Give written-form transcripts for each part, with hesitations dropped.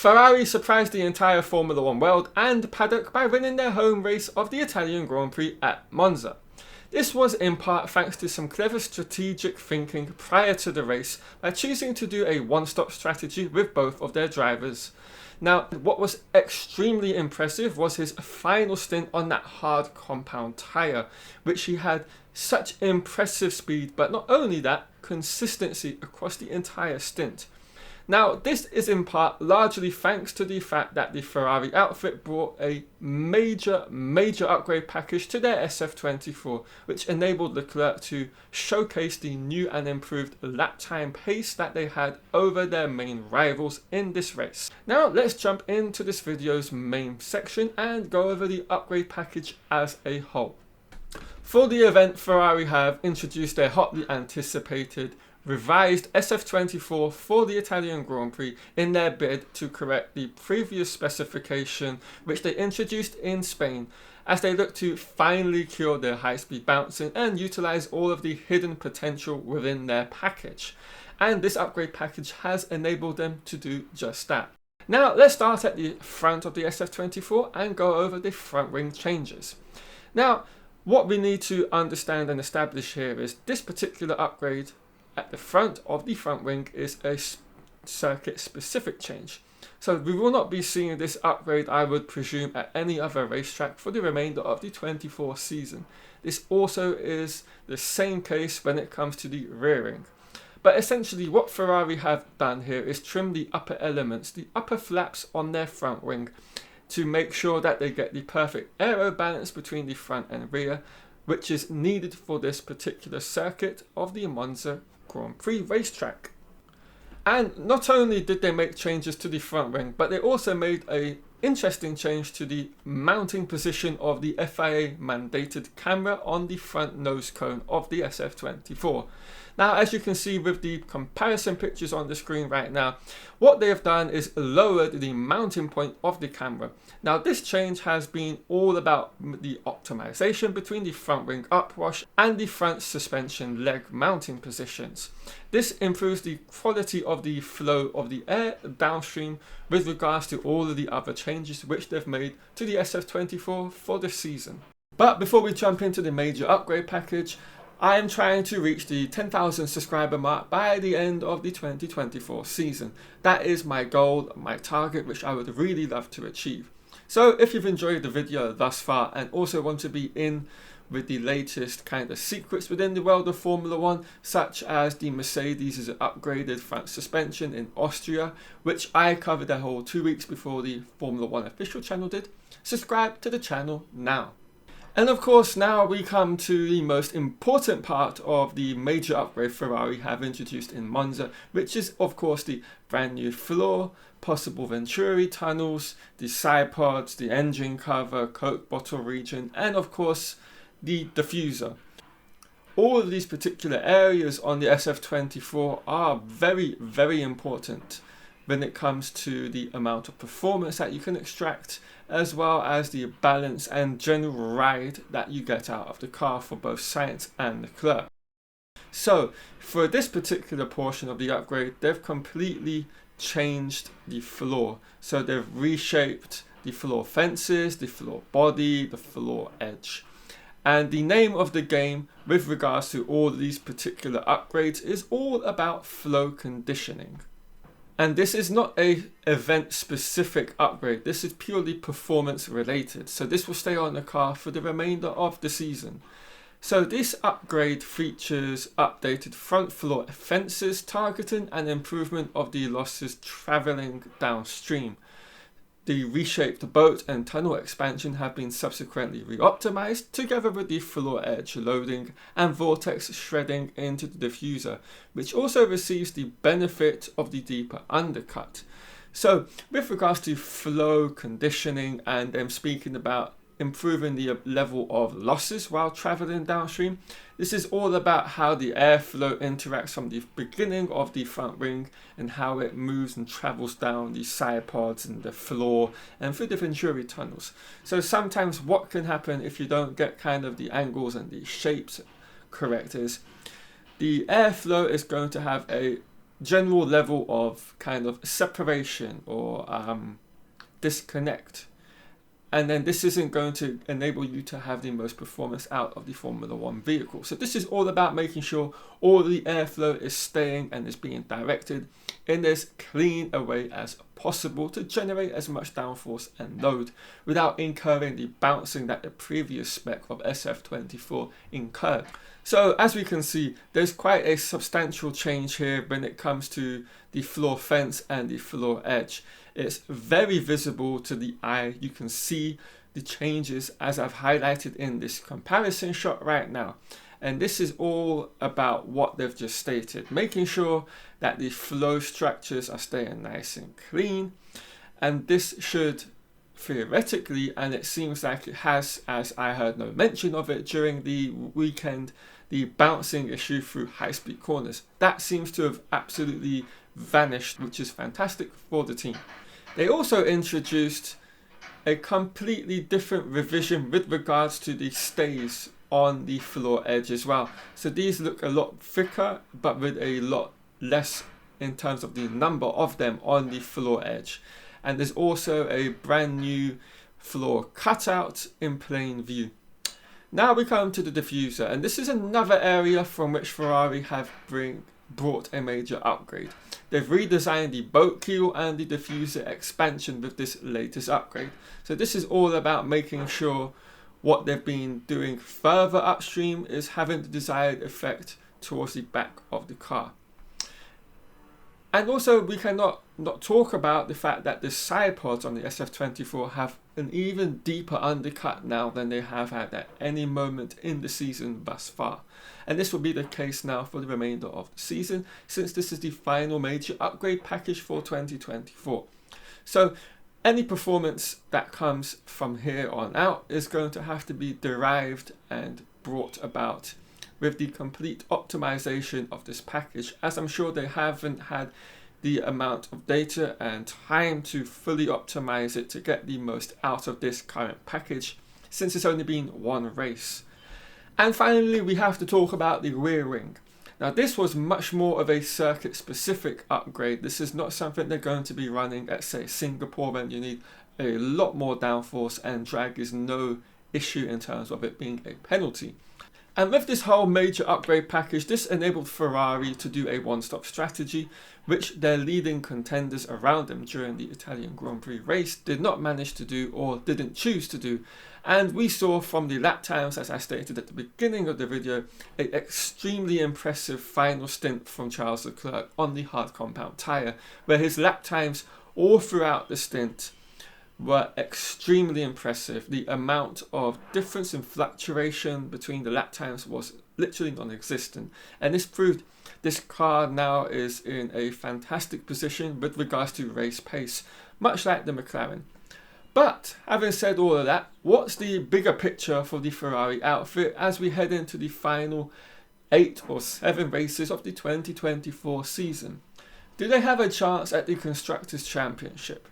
Ferrari surprised the entire Formula 1 world and paddock by winning their home race of the Italian Grand Prix at Monza. This was in part thanks to some clever strategic thinking prior to the race by choosing to do a one-stop strategy with both of their drivers. Now, what was extremely impressive was his final stint on that hard compound tyre, which he had such impressive speed, but not only that, consistency across the entire stint. Now, this is in part largely thanks to the fact that the Ferrari outfit brought a major upgrade package to their SF-24, which enabled Leclerc to showcase the new and improved lap time pace that they had over their main rivals in this race. Now, let's jump into this video's main section and go over the upgrade package as a whole. For the event, Ferrari have introduced their hotly anticipated revised SF-24 for the Italian Grand Prix in their bid to correct the previous specification which they introduced in Spain, as they look to finally cure their high-speed bouncing and utilize all of the hidden potential within their package. And this upgrade package has enabled them to do just that. Now let's start at the front of the SF-24 and go over the front wing changes. Now, what we need to understand and establish here is this particular upgrade at the front of the front wing is a circuit specific change. So we will not be seeing this upgrade, I would presume, at any other racetrack for the remainder of the 24 season. This also is the same case when it comes to the rear wing. But essentially what Ferrari have done here is trim the upper elements, the upper flaps on their front wing, to make sure that they get the perfect aero balance between the front and rear, which is needed for this particular circuit of the Monza Grand Prix racetrack. And not only did they make changes to the front wing, but they also made a interesting change to the mounting position of the FIA mandated camera on the front nose cone of the SF-24. Now, as you can see with the comparison pictures on the screen right now, what they have done is lowered the mounting point of the camera. Now, this change has been all about the optimization between the front wing upwash and the front suspension leg mounting positions. This improves the quality of the flow of the air downstream with regards to all of the other changes which they've made to the SF-24 for this season. But before we jump into the major upgrade package, I am trying to reach the 10,000 subscriber mark by the end of the 2024 season. That is my goal, my target, which I would really love to achieve. So if you've enjoyed the video thus far and also want to be in with the latest kind of secrets within the world of Formula 1, such as the Mercedes' upgraded front suspension in Austria, which I covered a whole 2 weeks before the Formula 1 official channel did, subscribe to the channel now. And of course, now we come to the most important part of the major upgrade Ferrari have introduced in Monza, which is of course the brand new floor, possible Venturi tunnels, the sidepods, the engine cover, Coke bottle region, and of course the diffuser. All of these particular areas on the SF-24 are very important when it comes to the amount of performance that you can extract, as well as the balance and general ride that you get out of the car for both Sainz and Leclerc. So for this particular portion of the upgrade, they've completely changed the floor. So they've reshaped the floor fences, the floor body, the floor edge. And the name of the game with regards to all these particular upgrades is all about flow conditioning. And this is not a event specific upgrade, this is purely performance related. So this will stay on the car for the remainder of the season. So this upgrade features updated front floor fences targeting an improvement of the losses travelling downstream. The reshaped boat and tunnel expansion have been subsequently re-optimized together with the floor edge loading and vortex shredding into the diffuser, which also receives the benefit of the deeper undercut. So with regards to flow conditioning and them speaking about improving the level of losses while traveling downstream, this is all about how the airflow interacts from the beginning of the front wing and how it moves and travels down the sidepods and the floor and through the Venturi tunnels. So sometimes what can happen if you don't get kind of the angles and the shapes correct is the airflow is going to have a general level of kind of separation or disconnect. And then this isn't going to enable you to have the most performance out of the Formula One vehicle. So this is all about making sure all the airflow is staying and is being directed in as clean a way as possible to generate as much downforce and load without incurring the bouncing that the previous spec of SF-24 incurred. So as we can see, there's quite a substantial change here when it comes to the floor fence and the floor edge. It's very visible to the eye. You can see the changes as I've highlighted in this comparison shot right now. And this is all about what they've just stated, making sure that the flow structures are staying nice and clean. And this should theoretically, and it seems like it has, as I heard no mention of it during the weekend, the bouncing issue through high-speed corners. That seems to have absolutely vanished, which is fantastic for the team. They also introduced a completely different revision with regards to the stays on the floor edge as well. So these look a lot thicker, but with a lot less in terms of the number of them on the floor edge. And there's also a brand new floor cutout in plain view. Now we come to the diffuser, and this is another area from which Ferrari have brought a major upgrade. They've redesigned the boat keel and the diffuser expansion with this latest upgrade. So this is all about making sure what they've been doing further upstream is having the desired effect towards the back of the car. And also we cannot not talk about the fact that the sidepods on the SF-24 have an even deeper undercut now than they have had at any moment in the season thus far. And this will be the case now for the remainder of the season, since this is the final major upgrade package for 2024. So any performance that comes from here on out is going to have to be derived and brought about with the complete optimization of this package, as I'm sure they haven't had the amount of data and time to fully optimize it to get the most out of this current package, since it's only been one race. And finally, we have to talk about the rear wing. Now this was much more of a circuit specific upgrade. This is not something they're going to be running at, say, Singapore, when you need a lot more downforce and drag is no issue in terms of it being a penalty. And with this whole major upgrade package, this enabled Ferrari to do a one-stop strategy, which their leading contenders around them during the Italian Grand Prix race did not manage to do or didn't choose to do. And we saw from the lap times, as I stated at the beginning of the video, an extremely impressive final stint from Charles Leclerc on the hard compound tyre, where his lap times all throughout the stint were extremely impressive. The amount of difference in fluctuation between the lap times was literally non-existent, and this proved this car now is in a fantastic position with regards to race pace, much like the McLaren. But having said all of that, what's the bigger picture for the Ferrari outfit as we head into the final 8 or 7 races of the 2024 season? Do they have a chance at the Constructors' Championship?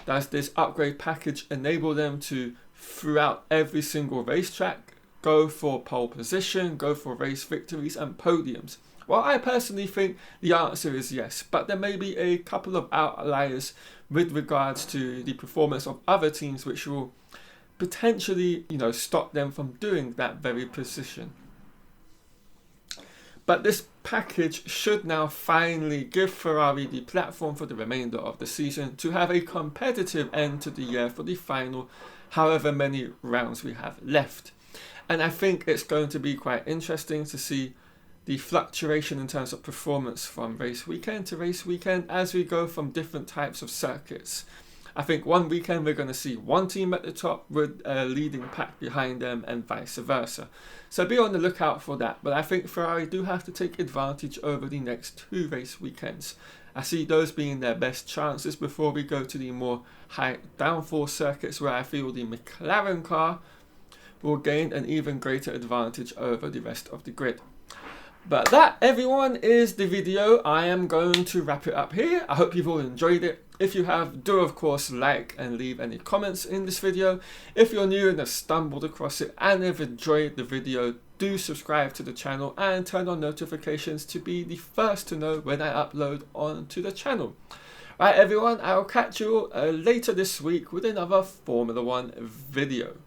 Does this upgrade package enable them to, throughout every single racetrack, go for pole position, go for race victories and podiums? Well, I personally think the answer is yes, but there may be a couple of outliers with regards to the performance of other teams which will potentially, stop them from doing that very position. But this package should now finally give Ferrari the platform for the remainder of the season to have a competitive end to the year for the final however many rounds we have left. And I think it's going to be quite interesting to see the fluctuation in terms of performance from race weekend to race weekend as we go from different types of circuits. I think one weekend we're going to see one team at the top with a leading pack behind them and vice versa. So be on the lookout for that. But I think Ferrari do have to take advantage over the next 2 race weekends. I see those being their best chances before we go to the more high downforce circuits, where I feel the McLaren car will gain an even greater advantage over the rest of the grid. But that, everyone, is the video. I am going to wrap it up here. I hope you've all enjoyed it. If you have, do of course like and leave any comments in this video. If you're new and have stumbled across it and have enjoyed the video, do subscribe to the channel and turn on notifications to be the first to know when I upload onto the channel. Right everyone, I'll catch you all later this week with another Formula 1 video.